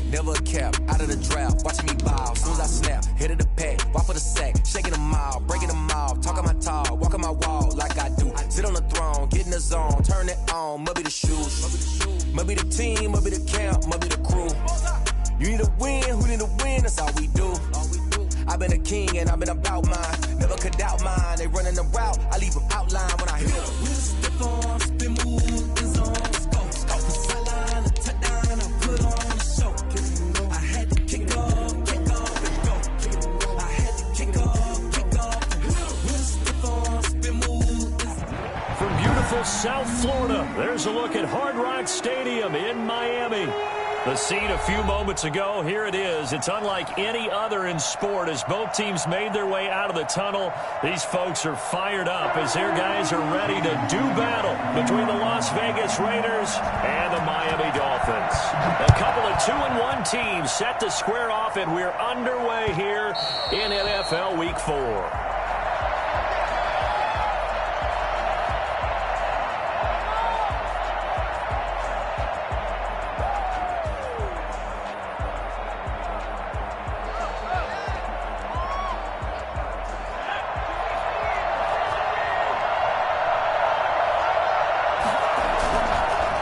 never a cap, out of the draft, watching me ball. Soon as I snap, hit of the pack, walk for the sack, shaking them all, breaking them all, talking my talk, walking my wall like I do. Sit on the throne, get in the zone, turn it on, must be the shoes, must be the team, must be the camp, must be the crew. You need a win, who need a win, that's all we do. I've been a king and I've been about mine, never could doubt mine. They running the route, I leave them outline when I hit them. Step on, spin move, is on, scope, sideline, a touchdown, I put on the show. I had to kick off, and go. I had to kick off, and go. Step on, spin move. From beautiful South Florida, there's a look at Hard Rock Stadium in Miami. The scene a few moments ago, here it is. It's unlike any other in sport as both teams made their way out of the tunnel. These folks are fired up as their guys are ready to do battle between the Las Vegas Raiders and the Miami Dolphins. A couple of 2-1 teams set to square off, and we're underway here in NFL Week 4.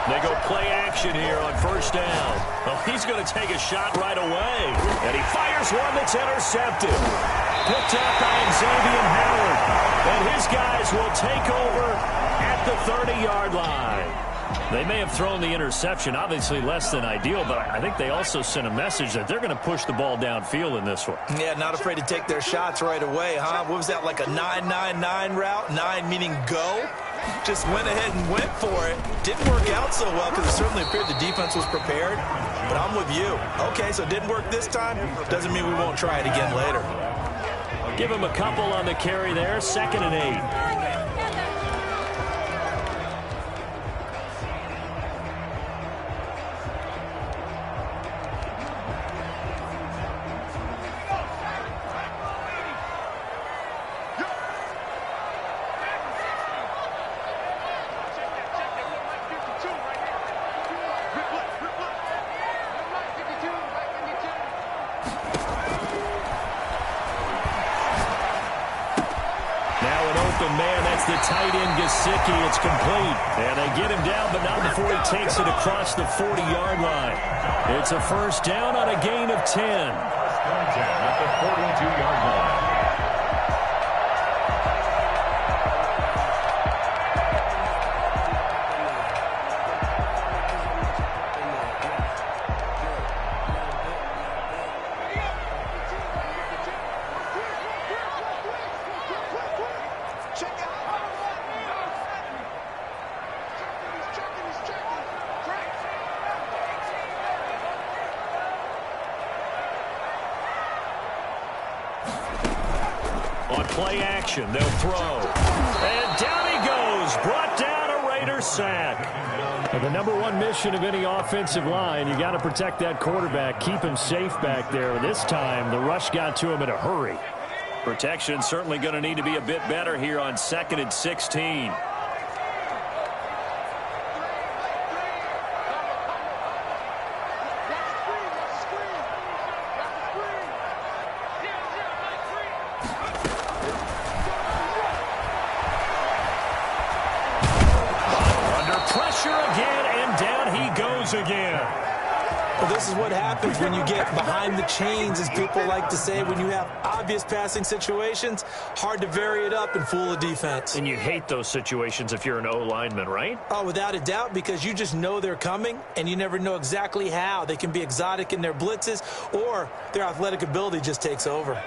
They go play action here on first down. Well, he's going to take a shot right away. And he fires one that's intercepted. Picked up by Xavier Howard. And his guys will take over at the 30-yard line. They may have thrown the interception, obviously less than ideal, but I think they also sent a message that they're going to push the ball downfield in this one. Yeah, not afraid to take their shots right away, huh? What was that, like a 9-9-9 route? 9 meaning go? Just went ahead and went for it. Didn't work out so well because it certainly appeared the defense was prepared. But I'm with you. Okay, so it didn't work this time. Doesn't mean we won't try it again later. Give him a couple on the carry there. 2nd and 8. Tight end Gesicki, it's complete. And they get him down, but not before he takes it across the 40-yard line. It's a first down on a gain of 10. At the 42-yard line. Play action, they'll throw. And down he goes, brought down a Raider sack. And the #1 mission of any offensive line, you got to protect that quarterback, keep him safe back there. This time, the rush got to him in a hurry. Protection certainly going to need to be a bit better here on 2nd and 16. Again. Well, this is what happens when you get behind the chains, as people like to say. When you have obvious passing situations, hard to vary it up and fool a defense. And you hate those situations if you're an O-lineman, right? Oh, without a doubt, because you just know they're coming, and you never know exactly how. They can be exotic in their blitzes, or their athletic ability just takes over.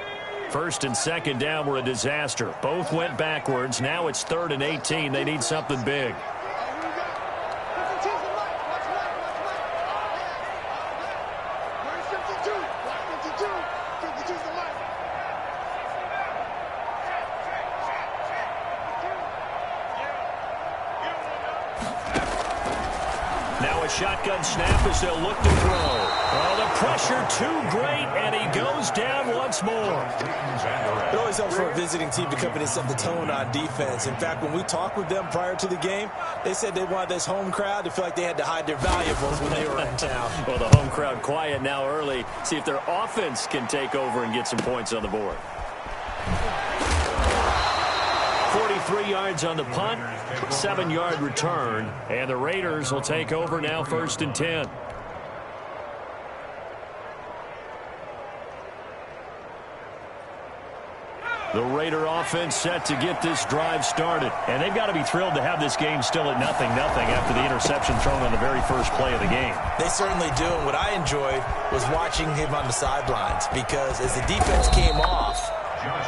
1st and 2nd down were a disaster. Both went backwards. Now it's 3rd and 18. They need something big. Shotgun snap as they'll look to throw. Oh, the pressure pressure too great, and he goes down once more. It always helps for a visiting team to come in and set the tone on defense. In fact, when we talked with them prior to the game, they said they wanted this home crowd to feel like they had to hide their valuables when they were in town. Well, the home crowd quiet now early. See if their offense can take over and get some points on the board. 43 yards on the punt, 7-yard return, and the Raiders will take over now 1st and 10. The Raider offense set to get this drive started. And they've got to be thrilled to have this game still at 0-0 after the interception thrown on the very first play of the game. They certainly do. And what I enjoyed was watching him on the sidelines, because as the defense came off,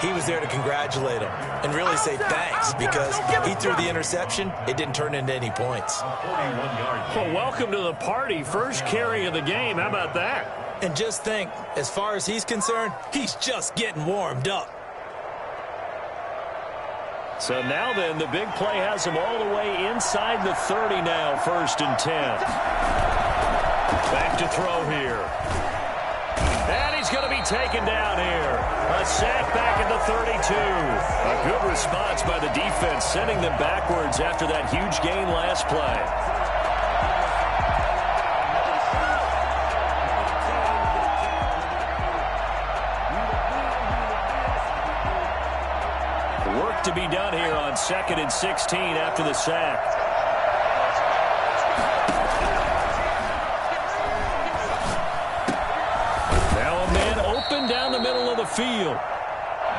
he was there to congratulate him and really say thanks, because he threw the interception. It didn't turn into any points. Well, welcome to the party. First carry of the game. How about that? And just think, as far as he's concerned, he's just getting warmed up. So now then, the big play has him all the way inside the 30 now, 1st and 10. Back to throw here. And he's going to be taken down here. A sack back at the 32. A good response by the defense, sending them backwards after that huge gain last play. To be done here on 2nd and 16 after the sack. Now a man open down the middle of the field.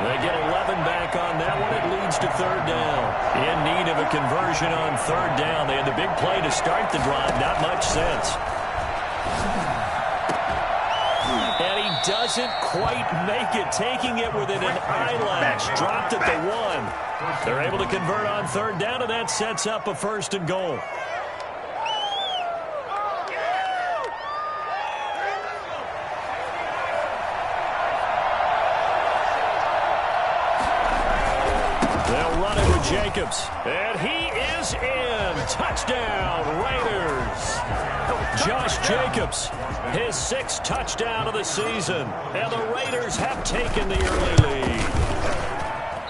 They get 11 back on that one. It leads to 3rd down. In need of a conversion on 3rd down. They had the big play to start the drive. Not much sense. And he doesn't quite make it, taking it within an eyelash. Dropped at the 1. They're able to convert on 3rd down, and that sets up a 1st and goal. They'll run it with Jacobs. And he is in. Touchdown, Raiders. Josh Jacobs, his 6th touchdown of the season. And the Raiders have taken the early lead.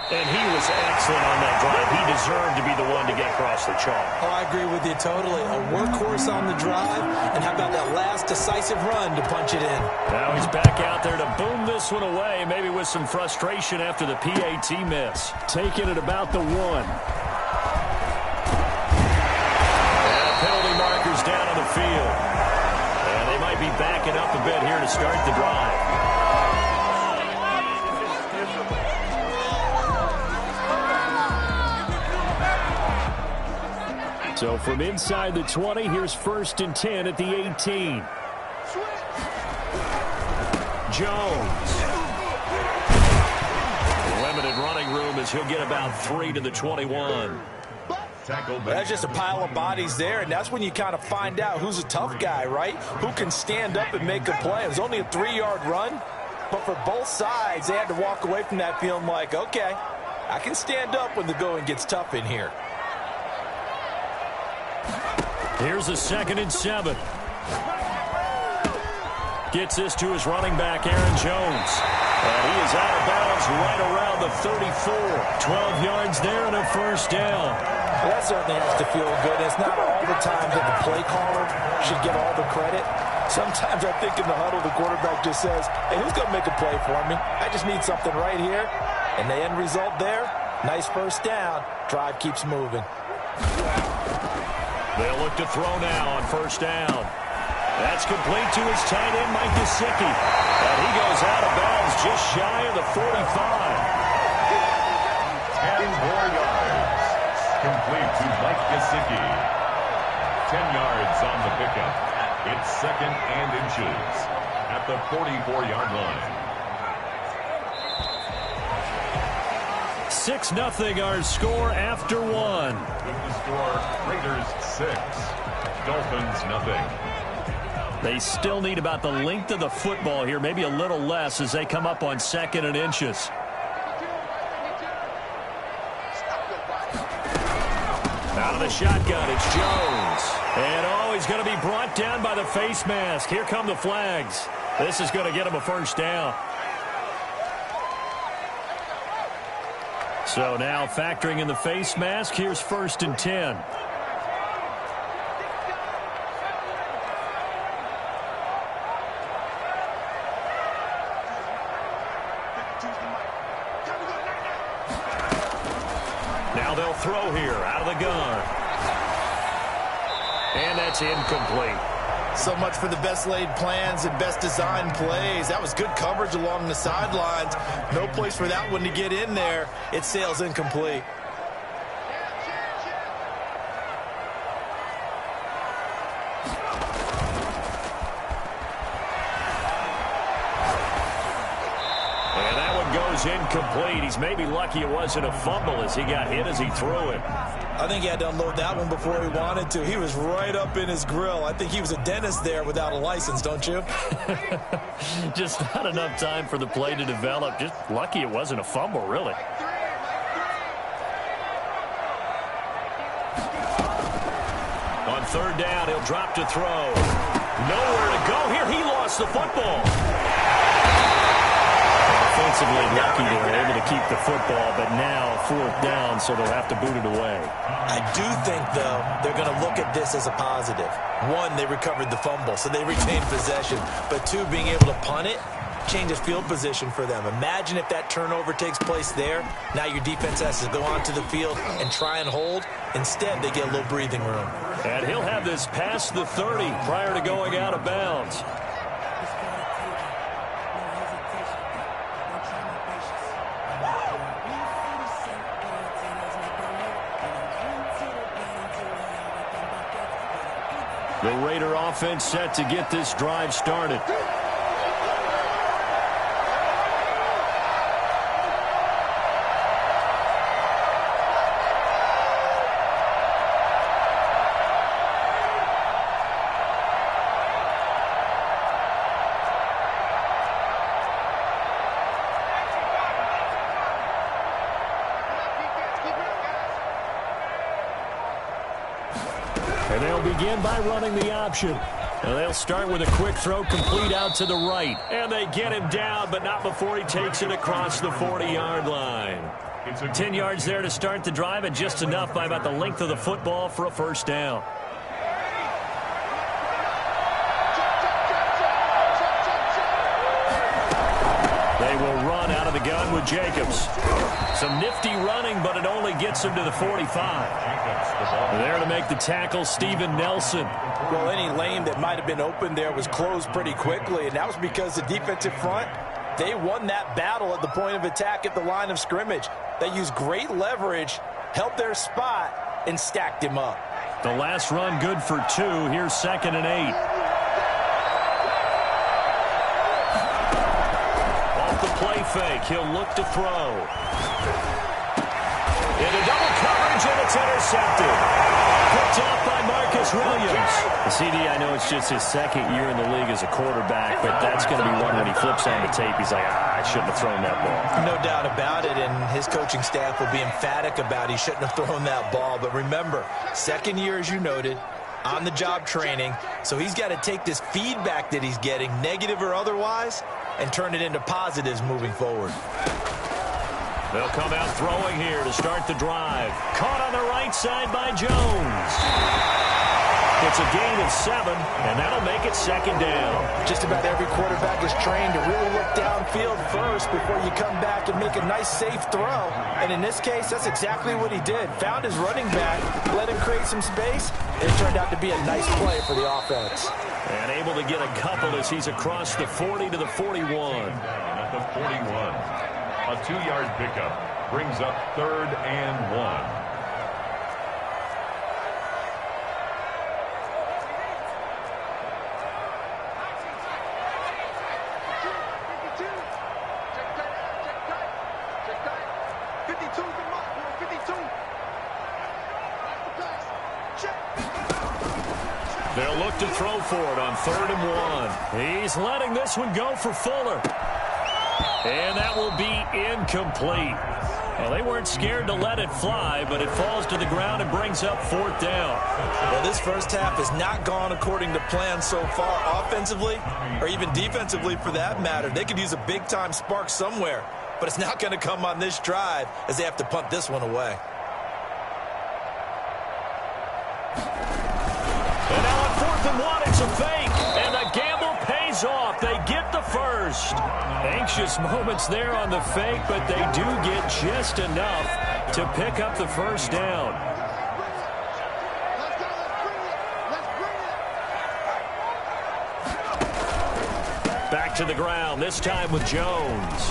And he was excellent on that drive. He deserved to be the one to get across the chalk. Oh, I agree with you totally. A workhorse on the drive. And how about that last decisive run to punch it in? Now he's back out there to boom this one away, maybe with some frustration after the PAT miss. Taking it about the 1. And penalty markers down on the field. And they might be backing up a bit here to start the drive. So from inside the 20, here's 1st and 10 at the 18. Jones. Limited running room as he'll get about 3 to the 21. That's just a pile of bodies there, and that's when you kind of find out who's a tough guy, right? Who can stand up and make a play. It was only a 3-yard run, but for both sides, they had to walk away from that feeling like, okay, I can stand up when the going gets tough in here. Here's a 2nd and 7. Gets this to his running back, Aaron Jones. And he is out of bounds right around the 34. 12 yards there and a 1st down. Well, that certainly has to feel good. It's not all the time that the play caller should get all the credit. Sometimes I think in the huddle, the quarterback just says, hey, who's going to make a play for me? I just need something right here. And the end result there, nice 1st down. Drive keeps moving. They'll look to throw now on 1st down. That's complete to his tight end, Mike Gesicki. And he goes out of bounds just shy of the 45. 10 more yards. Complete to Mike Gesicki. 10 yards on the pickup. It's 2nd and inches at the 44-yard line. 6-0 our score after 1. With the score, Raiders 6, Dolphins 0. They still need about the length of the football here, maybe a little less as they come up on 2nd and inches. Out of the shotgun, it's Jones. And oh, he's going to be brought down by the face mask. Here come the flags. This is going to get him a first down. So now factoring in the face mask, here's 1st and 10. Now they'll throw here out of the gun. And that's incomplete. So much for the best laid plans and best designed plays. That was good coverage along the sidelines. No place for that one to get in there. It sails incomplete. And that one goes incomplete. He's maybe lucky it wasn't a fumble as he got hit as he threw it. I think he had to unload that one before he wanted to. He was right up in his grill. I think he was a dentist there without a license, don't you? Just not enough time for the play to develop. Just lucky it wasn't a fumble, really. On 3rd down, he'll drop to throw. Nowhere to go here. He lost the football. Offensively lucky they were able to keep the football, but now 4th down, so they'll have to boot it away. I do think, though, they're going to look at this as a positive. 1, they recovered the fumble, so they retained possession. But 2, being able to punt it changes field position for them. Imagine if that turnover takes place there. Now your defense has to go onto the field and try and hold. Instead, they get a little breathing room. And he'll have this past the 30 prior to going out of bounds. The Raider offense set to get this drive started. And they'll begin by running the option. And they'll start with a quick throw complete out to the right. And they get him down, but not before he takes it across the 40-yard line. 10 yards there to start the drive, and just enough by about the length of the football for a first down. They will run out of the gun with Jacobs. Some nifty running, but it only gets him to the 45. There to make the tackle, Steven Nelson. Well, any lane that might have been open there was closed pretty quickly, and that was because the defensive front, they won that battle at the point of attack at the line of scrimmage. They used great leverage, held their spot, and stacked him up. The last run good for 2. Here's 2nd and 8. Off the play fake, he'll look to throw. Into double coverage, and it's intercepted. Picked off by Marcus Williams. The CD, I know it's just his 2nd year in the league as a quarterback, but that's going to be one when he flips on the tape. He's like, I shouldn't have thrown that ball. No doubt about it, and his coaching staff will be emphatic about he shouldn't have thrown that ball. But remember, 2nd year, as you noted, on-the-job training, so he's got to take this feedback that he's getting, negative or otherwise, and turn it into positives moving forward. They'll come out throwing here to start the drive. Caught on the right side by Jones. It's a gain of 7, and that'll make it 2nd down. Just about every quarterback is trained to really look downfield first before you come back and make a nice, safe throw. And in this case, that's exactly what he did. Found his running back, let him create some space, and it turned out to be a nice play for the offense. And able to get a couple as he's across the 40 to the 41. At the 41. A 2-yard pickup brings up 3rd and 1. They'll look to throw for it on 3rd and 1. He's letting this one go for Fuller. And that will be incomplete. Well, they weren't scared to let it fly, but it falls to the ground and brings up 4th down. Well, this first half has not gone according to plan so far offensively or even defensively for that matter. They could use a big-time spark somewhere, but it's not going to come on this drive as they have to punt this one away. And now on 4th and 1, it's a fake, and the gamble pays off. They get the first. Anxious moments there on the fake, but they do get just enough to pick up the first down. Back to the ground, this time with Jones.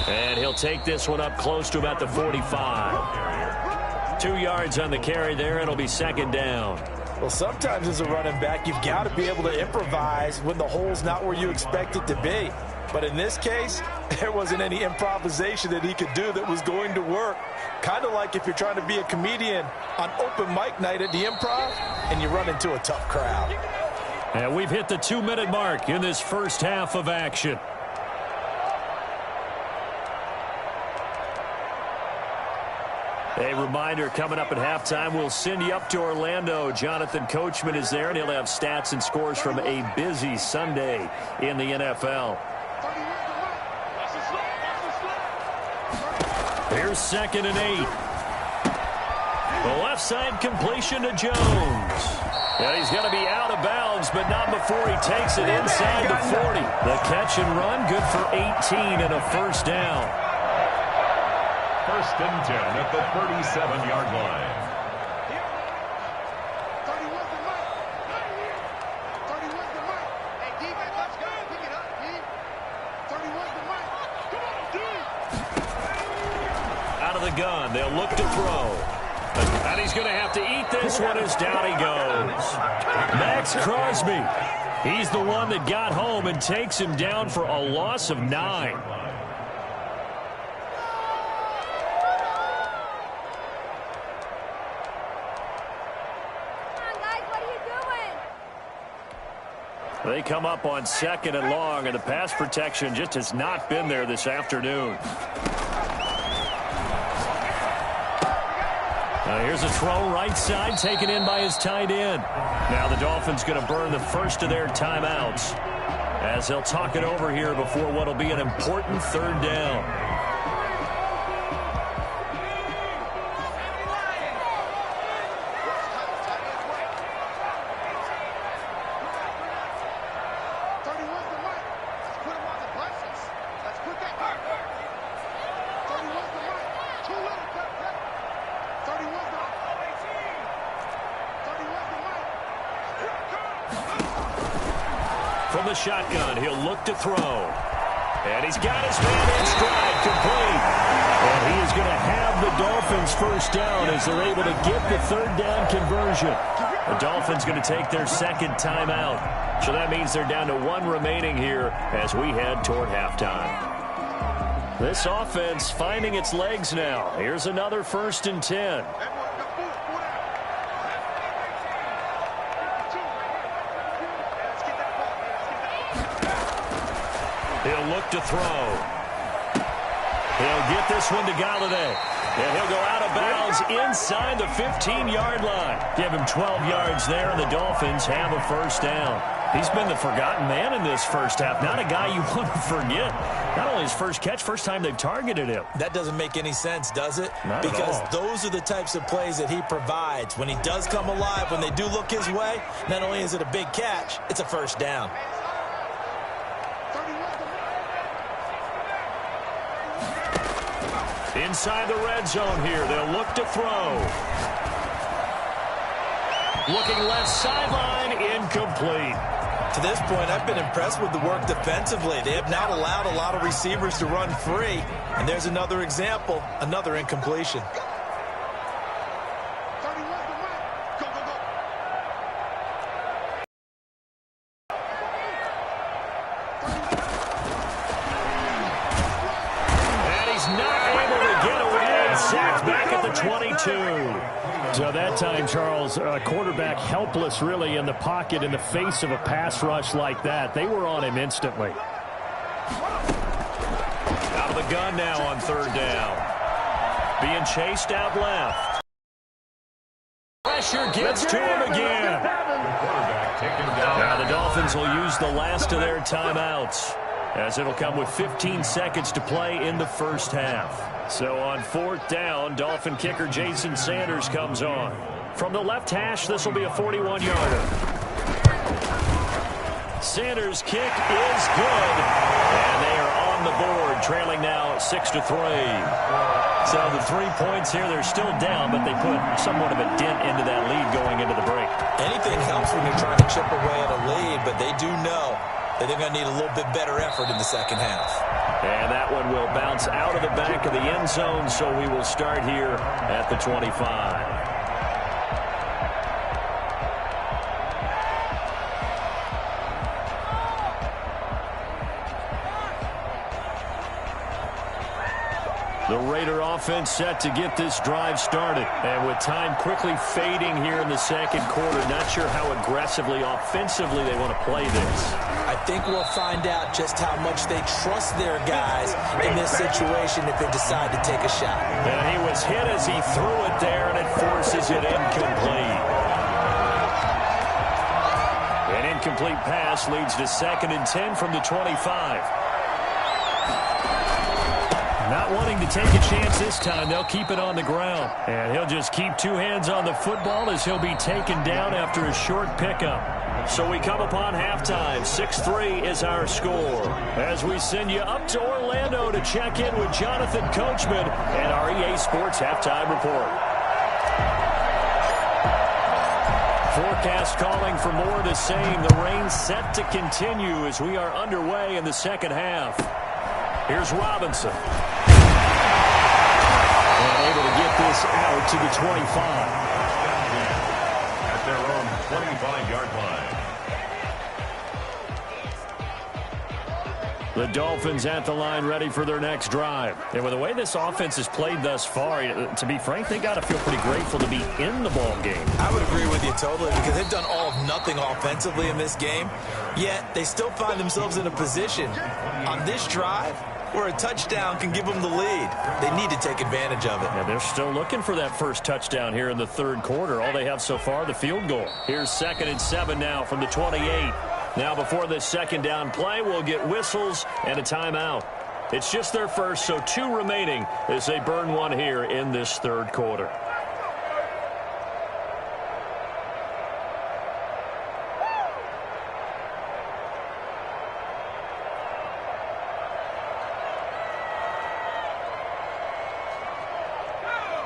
And he'll take this one up close to about the 45. 2 yards on the carry there, and it'll be 2nd down. Well, sometimes as a running back, you've got to be able to improvise when the hole's not where you expect it to be. But in this case, there wasn't any improvisation that he could do that was going to work. Kind of like if you're trying to be a comedian on open mic night at the Improv and you run into a tough crowd. And we've hit the 2-minute mark in this first half of action. A reminder, coming up at halftime, we'll send you up to Orlando. Jonathan Coachman is there, and he'll have stats and scores from a busy Sunday in the NFL. Here's 2nd and 8. The left side completion to Jones. And he's going to be out of bounds, but not before he takes it inside the 40. The catch and run, good for 18 and a first down. 1st and 10 at the 37-yard line. Out of the gun, they'll look to throw. And he's going to have to eat this one as down he goes. Max Crosby. He's the one that got home and takes him down for a loss of 9. They come up on 2nd and long, and the pass protection just has not been there this afternoon. Here's a throw right side, taken in by his tight end. Now the Dolphins going to burn the first of their timeouts as they'll talk it over here before what will be an important 3rd down. From the shotgun, he'll look to throw. And he's got his man in stride, complete. And he is going to have the Dolphins first down as they're able to get the 3rd down conversion. The Dolphins going to take their 2nd timeout. So that means they're down to 1 remaining here as we head toward halftime. This offense finding its legs now. Here's another 1st and 10. He'll look to throw. He'll get this one to Galladay. And he'll go out of bounds inside the 15-yard line. Give him 12 yards there, and the Dolphins have a first down. He's been the forgotten man in this first half. Not a guy you want to forget. Not only his first catch, first time they've targeted him. That doesn't make any sense, does it? Not because at all. Those are the types of plays that he provides. When he does come alive, when they do look his way, not only is it a big catch, it's a first down. Inside the red zone here, they'll look to throw. Looking left sideline, incomplete. To this point, I've been impressed with the work defensively. They have not allowed a lot of receivers to run free. And there's another example, another incompletion. Back at the 22. So that time, Charles, quarterback helpless really in the pocket in the face of a pass rush like that. They were on him instantly. Out of the gun now on 3rd down. being chased out left. Pressure gets to him again. Now the Dolphins will use the last of their timeouts, as it'll come with 15 seconds to play in the first half. So on 4th down, Dolphin kicker Jason Sanders comes on. From the left hash, this will be a 41-yarder. Sanders' kick is good, and they are on the board, trailing now 6-3. So the 3 points here, they're still down, but they put somewhat of a dent into that lead going into the break. Anything helps when you're trying to chip away at a lead, but they do know that they're going to need a little bit better effort in the second half. And that one will bounce out of the back of the end zone, so we will start here at the 25. The Raider offense set to get this drive started. And with time quickly fading here in the second quarter, not sure how aggressively, offensively they want to play this. I think we'll find out just how much they trust their guys in this situation if they decide to take a shot. And he was hit as he threw it there, and it forces it incomplete. An incomplete pass leads to 2nd and 10 from the 25. Not wanting to take a chance this time, they'll keep it on the ground. And he'll just keep 2 hands on the football as he'll be taken down after a short pickup. So we come upon halftime. 6-3 is our score. As we send you up to Orlando to check in with Jonathan Coachman and our EA Sports Halftime Report. Forecast calling for more of the same. The rain set to continue as we are underway in the second half. Here's Robinson. And able to get this out to the 25. At their own 25-yard line. The Dolphins at the line ready for their next drive. And with the way this offense has played thus far, to be frank, they got to feel pretty grateful to be in the ball game. I would agree with you totally because they've done all of nothing offensively in this game, yet they still find themselves in a position on this drive where a touchdown can give them the lead. They need to take advantage of it. Yeah, they're still looking for that first touchdown here in the third quarter. All they have so far, the field goal. Here's 2nd and 7 now from the 28. Now before this second down play, we'll get whistles and a timeout. It's just their first, so 2 remaining as they burn one here in this third quarter.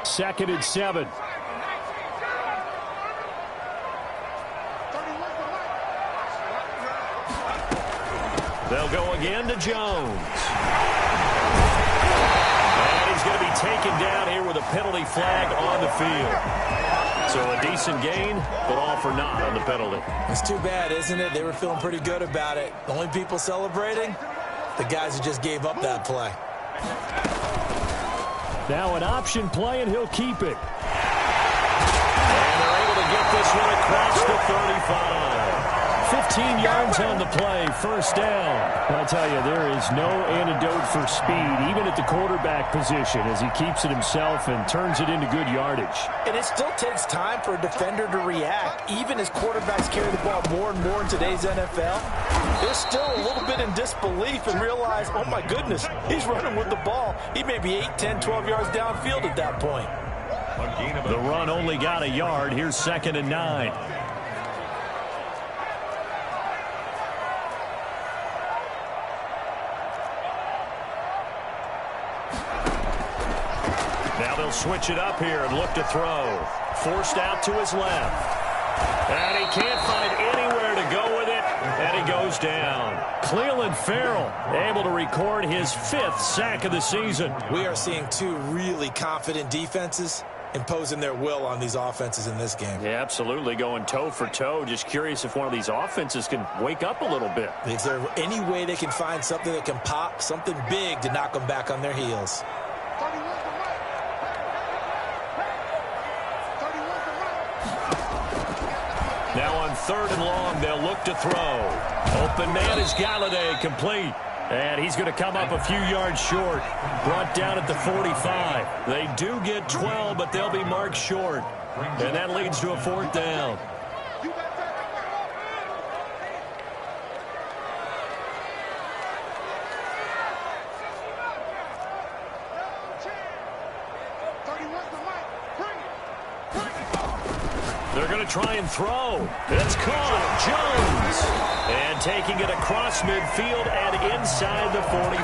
Second and 7. They'll go again to Jones. And he's going to be taken down here with a penalty flag on the field. So a decent gain, but all for naught on the penalty. It's too bad, isn't it? They were feeling pretty good about it. The only people celebrating, the guys who just gave up that play. Now an option play, and he'll keep it. And they're able to get this one across the 35. 15 yards on the play, first down. I'll tell you, there is no antidote for speed, even at the quarterback position, as he keeps it himself and turns it into good yardage. And it still takes time for a defender to react, even as quarterbacks carry the ball more and more in today's NFL. They're still a little bit in disbelief and realize, oh my goodness, he's running with the ball. He may be 8, 10, 12 yards downfield at that point. The run only got a yard. Here's 2nd and 9. Now they'll switch it up here and look to throw. Forced out to his left. And he can't find anywhere to go with it, and he goes down. Cleveland Farrell able to record his 5th sack of the season. We are seeing 2 really confident defenses imposing their will on these offenses in this game. Yeah, absolutely, going toe for toe. Just curious if one of these offenses can wake up a little bit. Is there any way they can find something that can pop, something big to knock them back on their heels? Now on 3rd and long, they'll look to throw. Open man is Galladay, complete. And he's going to come up a few yards short. Brought down at the 45. They do get 12, but they'll be marked short. And that leads to a 4th down. They're going to try and throw. It's caught. Jones. And taking it across midfield and inside the 45.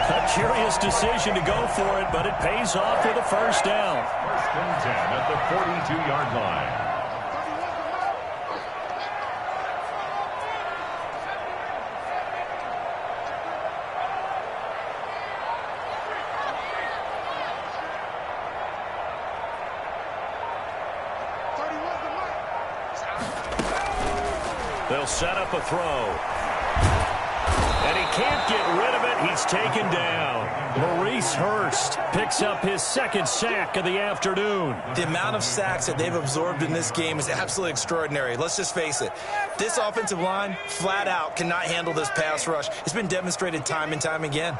A curious decision to go for it, but it pays off with a 1st down. 1st and 10 at the 42-yard line. They'll set up a throw. And he can't get rid of it. He's taken down. Maurice Hurst picks up his 2nd sack of the afternoon. The amount of sacks that they've absorbed in this game is absolutely extraordinary. Let's just face it. This offensive line, flat out, cannot handle this pass rush. It's been demonstrated time and time again.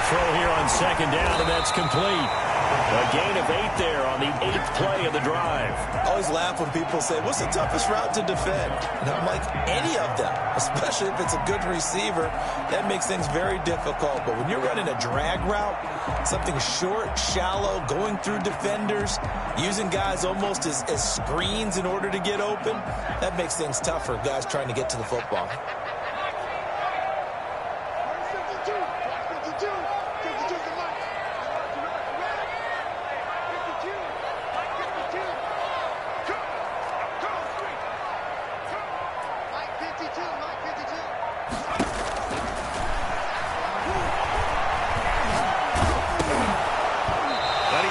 Throw here on 2nd down, and that's complete. A gain of 8 there on the 8th play of the drive. I always laugh when people say, what's the toughest route to defend? And I'm like, any of them, especially if it's a good receiver. That makes things very difficult. But when you're running a drag route, something short, shallow, going through defenders, using guys almost as screens in order to get open, that makes things tough for guys trying to get to the football.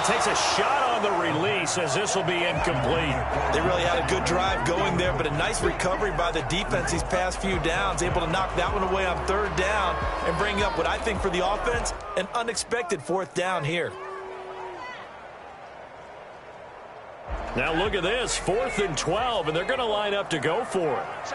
Takes a shot on the release as this will be incomplete. They really had a good drive going there, but a nice recovery by the defense these past few downs, able to knock that one away on 3rd down and bring up what I think for the offense, an unexpected 4th down here. Now look at this, 4th and 12, and they're going to line up to go for it.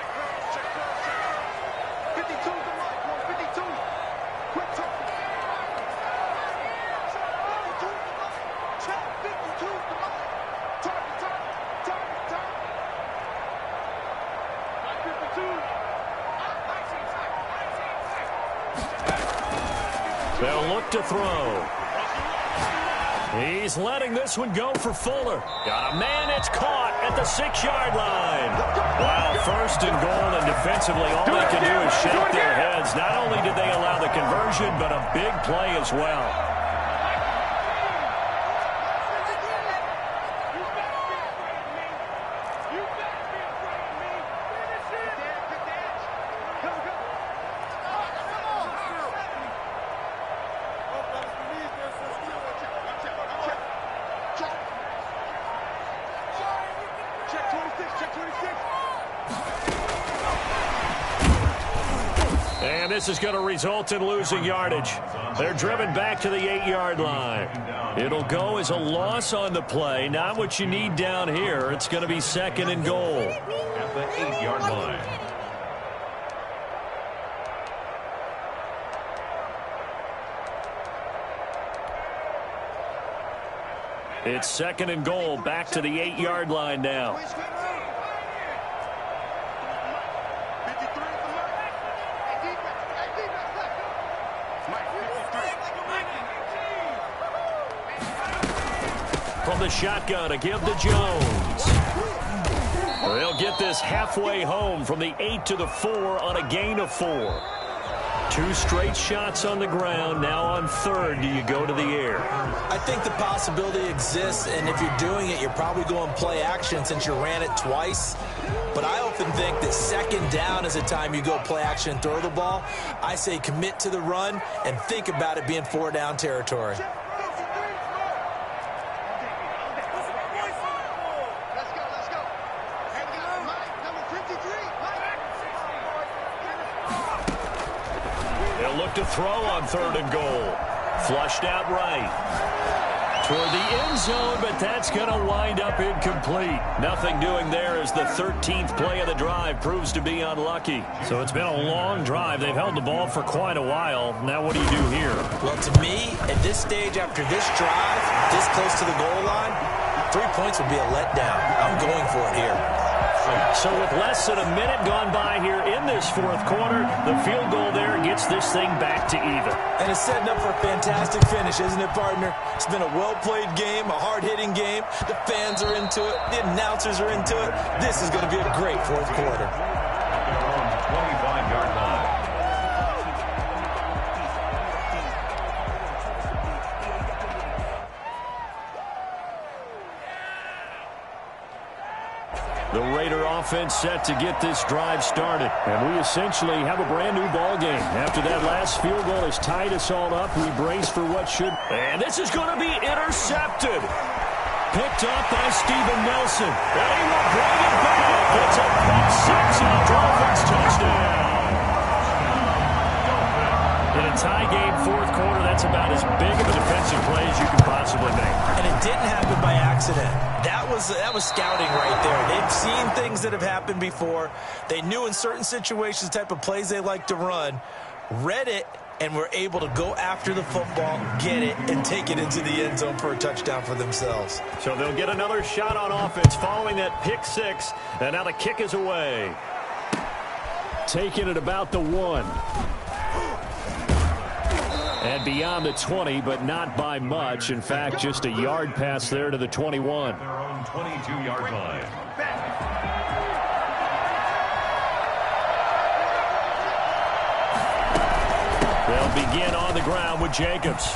They'll look to throw. He's letting this one go for Fuller. Got a man, it's caught at the 6-yard line. Wow, 1st and goal, and defensively all they can do is shake their heads. Not only did they allow the conversion, but a big play as well. And this is going to result in losing yardage. They're driven back to the 8-yard line. It'll go as a loss on the play. Not what you need down here. It's going to be 2nd and goal. At the 8-yard line. It's 2nd and goal, back to the 8-yard line now. From the shotgun to give to Jones. They'll get this halfway home from the 8 to the 4 on a gain of 4. 2 straight shots on the ground. Now on 3rd, do you go to the air? I think the possibility exists, and if you're doing it, you're probably going play action since you ran it twice. But I often think that 2nd down is a time you go play action and throw the ball. I say commit to the run and think about it being 4-down territory. They'll look to throw on 3rd and goal. Flushed out right. Toward the end zone, but that's going to wind up incomplete. Nothing doing there as the 13th play of the drive proves to be unlucky. So it's been a long drive. They've held the ball for quite a while. Now what do you do here? Well, to me, at this stage after this drive, this close to the goal line, 3 points would be a letdown. I'm going for it here. So with less than a minute gone by here in this 4th quarter, the field goal there gets this thing back to even. And it's setting up for a fantastic finish, isn't it, partner? It's been a well-played game, a hard-hitting game. The fans are into it. The announcers are into it. This is going to be a great 4th quarter. At their own 25-yard line. The Raider offense set to get this drive started. And we essentially have a brand new ball game. After that last field goal has tied us all up, we brace for what should. And this is going to be intercepted. Picked up by Steven Nelson. And he will bring it back. It's a pick 6 and a Dolphins touchdown. In a tie game 4th quarter, that's about as big of a defensive play as you can possibly make. And it didn't happen by accident. That was scouting right there. They've seen things that have happened before. They knew in certain situations the type of plays they like to run, read it, and were able to go after the football, get it, and take it into the end zone for a touchdown for themselves. So they'll get another shot on offense following that pick 6, and now the kick is away. Taking it about the 1. And beyond the 20, but not by much. In fact, just a yard pass there to the 21. Their own 22-yard line. They'll begin on the ground with Jacobs.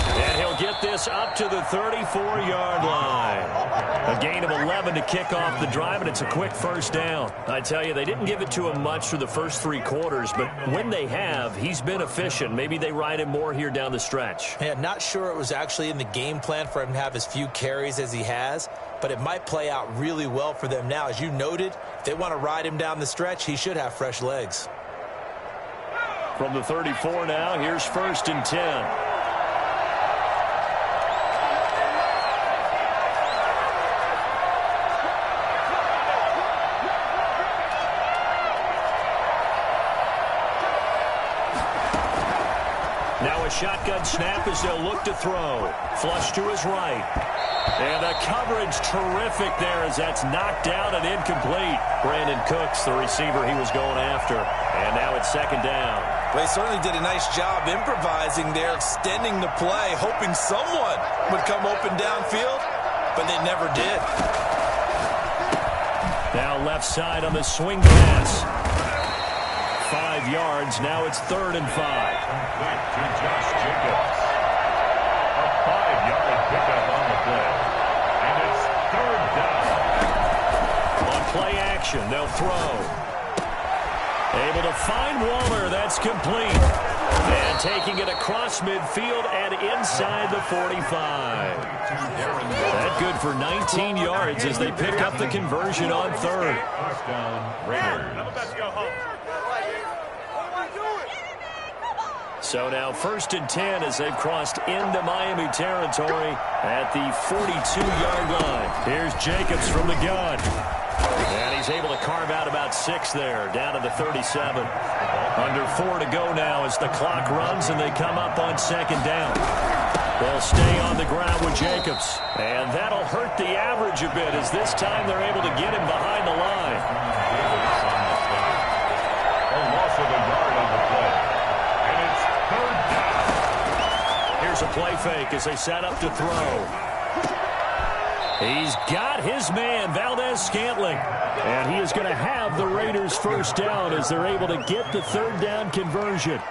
And he'll get this up to the 34-yard line. A gain of 11 to kick off the drive, and it's a quick 1st down. I tell you, they didn't give it to him much for the first 3 quarters, but when they have, he's been efficient. Maybe they ride him more here down the stretch. Yeah, not sure it was actually in the game plan for him to have as few carries as he has, but it might play out really well for them now. As you noted, if they want to ride him down the stretch, he should have fresh legs. From the 34 now, here's 1st and 10. Now a shotgun snap as they'll look to throw. Flush to his right. And the coverage terrific there as that's knocked down and incomplete. Brandon Cooks, the receiver he was going after. And now it's 2nd down. Well, he certainly did a nice job improvising there, extending the play, hoping someone would come open downfield, but they never did. Now left side on the swing pass. 5 yards. Now it's 3rd and 5. Complete to Josh Jacobs. A 5-yard pickup on the play. And it's 3rd down. On play action, they'll throw. Able to find Waller. That's complete. And taking it across midfield and inside the 45. That good for 19 yards as they pick up the conversion on 3rd. Touchdown, Raiders. So now 1st and 10 as they've crossed into Miami territory at the 42-yard line. Here's Jacobs from the gun. And he's able to carve out about 6 there, down to the 37. Under 4 to go now as the clock runs and they come up on 2nd down. They'll stay on the ground with Jacobs. And that'll hurt the average a bit as this time they're able to get him behind the line. A loss of a yard on the play. And it's 3rd down. Here's a play fake as they set up to throw. He's got his man, Valdez-Scantling. And he is going to have the Raiders' 1st down as they're able to get the 3rd down conversion.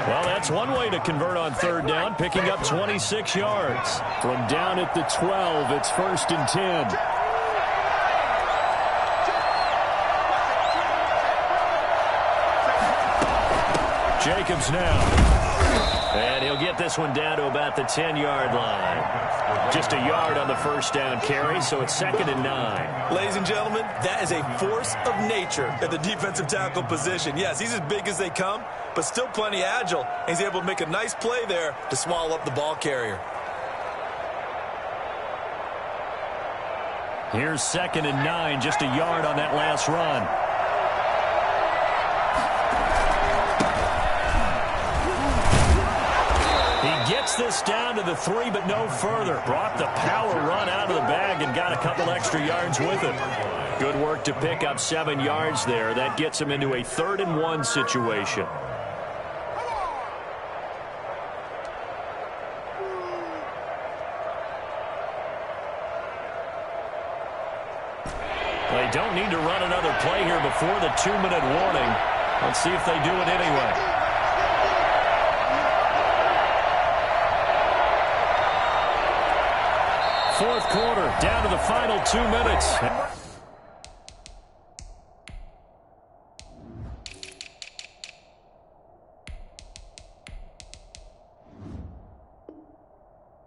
Well, that's one way to convert on 3rd down, picking up 26 yards. From down at the 12, it's 1st and 10. Jacobs now. And he'll get this one down to about the 10-yard line. Just a yard on the 1st down carry, so it's 2nd and 9. Ladies and gentlemen, that is a force of nature at the defensive tackle position. Yes, he's as big as they come, but still plenty agile. He's able to make a nice play there to swallow up the ball carrier. Here's 2nd and 9, just a yard on that last run. He gets this down to the 3, but no further. Brought the power run out of the bag and got a couple extra yards with it. Good work to pick up 7 yards there. That gets him into a 3rd and 1 situation. They don't need to run another play here before the 2-minute warning. Let's see if they do it anyway. Fourth quarter, down to the final 2 minutes.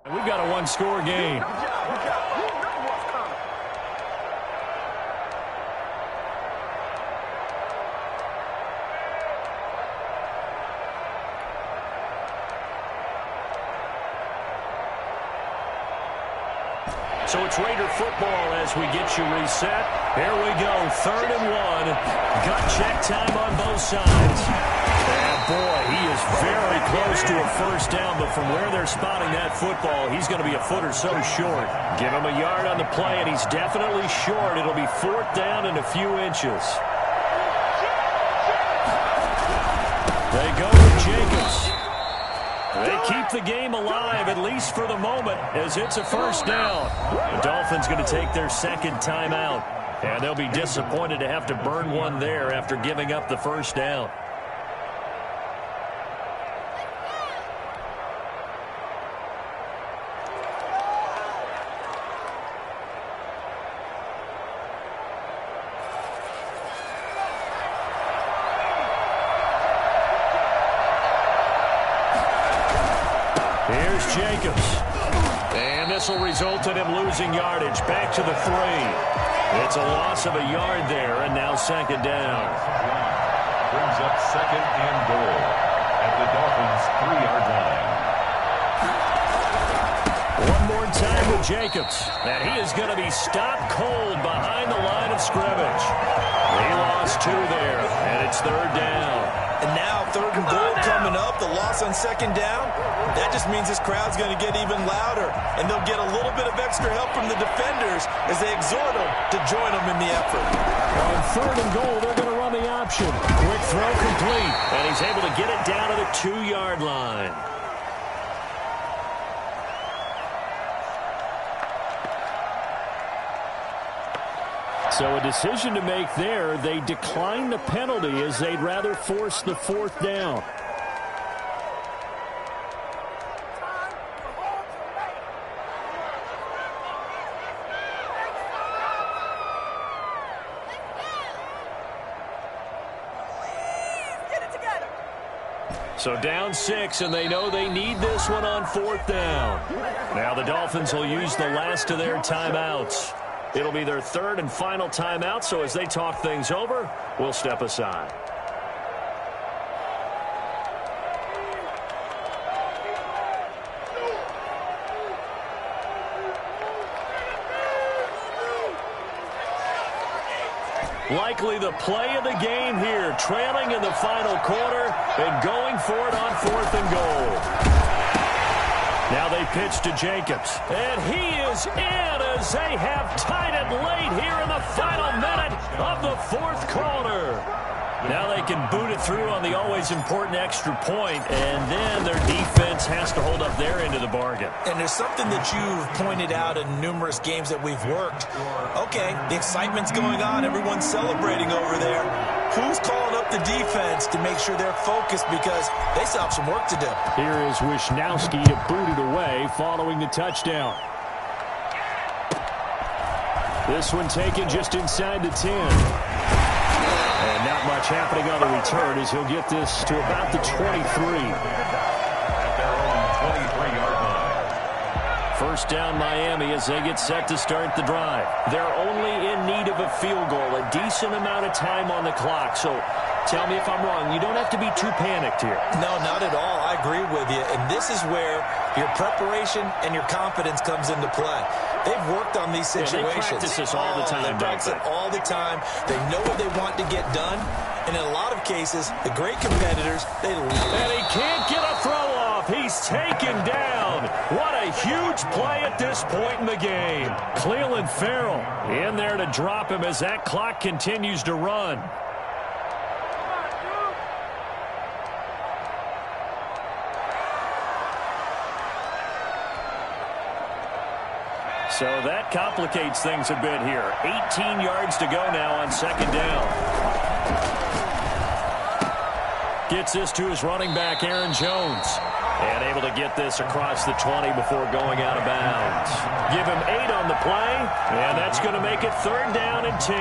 We've got a one-score game. So it's Raider football as we get you reset. Here we go, 3rd and 1. Gut check time on both sides. And boy, he is very close to a first down, but from where they're spotting that football, he's going to be a foot or so short. Give him a yard on the play, and he's definitely short. It'll be 4th down and a few inches. They go with Jacobs. They keep the game alive, at least for the moment, as it's a first down. The Dolphins going to take their 2nd timeout, and they'll be disappointed to have to burn one there after giving up the first down. Here's Jacobs. And this will result in him losing yardage. Back to the 3. It's a loss of a yard there, and now 2nd down. Brings up 2nd and goal at the Dolphins' 3-yard line. One more time with Jacobs. And he is going to be stopped cold behind the line of scrimmage. He lost 2 there, and it's 3rd down. And now 3rd and goal coming up, the loss on 2nd down. That just means this crowd's going to get even louder, and they'll get a little bit of extra help from the defenders as they exhort them to join them in the effort. On 3rd and goal, they're going to run the option. Quick throw complete, and he's able to get it down to the 2-yard line. So a decision to make there. They decline the penalty as they'd rather force the 4th down. So down 6, and they know they need this one on 4th down. Now the Dolphins will use the last of their timeouts. It'll be their 3rd and final timeout, so as they talk things over, we'll step aside. Likely the play of the game here, trailing in the final quarter and going for it on 4th and goal. Now they pitch to Jacobs, and he is in as they have tied it late here in the final minute of the 4th quarter. Now they can boot it through on the always important extra point, and then their defense has to hold up their end of the bargain. And there's something that you've pointed out in numerous games that we've worked. Okay, the excitement's going on. Everyone's celebrating over there. Who's calling up the defense to make sure they're focused, because they still have some work to do? Here is Wisnowski to boot it away following the touchdown. This one taken just inside the 10. And not much happening on the return as he'll get this to about the 23. At their own 23-yard line. First down Miami as they get set to start the drive. They're only in need of a field goal, a decent amount of time on the clock. So Tell me if I'm wrong. You don't have to be too panicked here. No, not at all. I agree with you. And this is where your preparation and your confidence comes into play. They've worked on these situations. They practice this all the time. They practice it all the time. They know what they want to get done. And in a lot of cases, the great competitors, they lead. And he can't get a throw off. He's taken down. What a huge play at this point in the game. Cleveland Farrell in there to drop him as that clock continues to run. So that complicates things a bit here. 18 yards to go now on second down. Gets this to his running back, Aaron Jones. And able to get this across the 20 before going out of bounds. Give him 8 on the play, and that's going to make it third down and 10.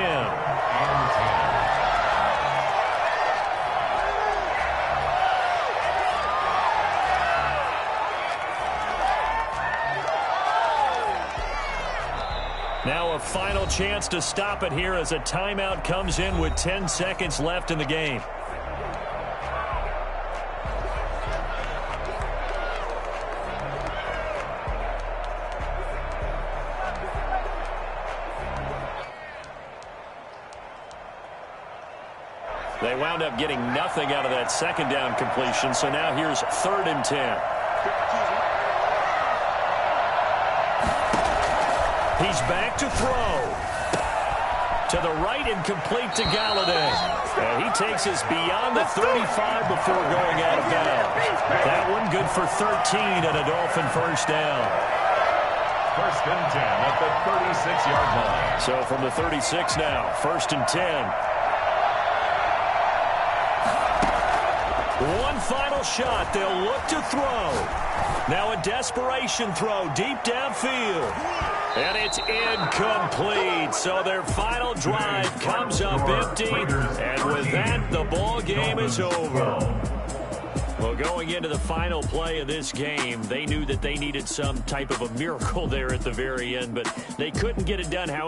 Now a final chance to stop it here as a timeout comes in with 10 seconds left in the game. They wound up getting nothing out of that second down completion, so now here's third and 10. He's back to throw. To the right and complete to Galladay. And he takes us beyond the 35 before going out of bounds. That one good for 13 and a Dolphin first down. First and 10 at the 36-yard line. So from the 36 now, first and 10. One final shot. They'll look to throw. Now a desperation throw deep downfield. And it's incomplete. So their final drive comes up empty. And with that, the ball game is over. Well, going into the final play of this game, they knew that they needed some type of a miracle there at the very end, but they couldn't get it done. However,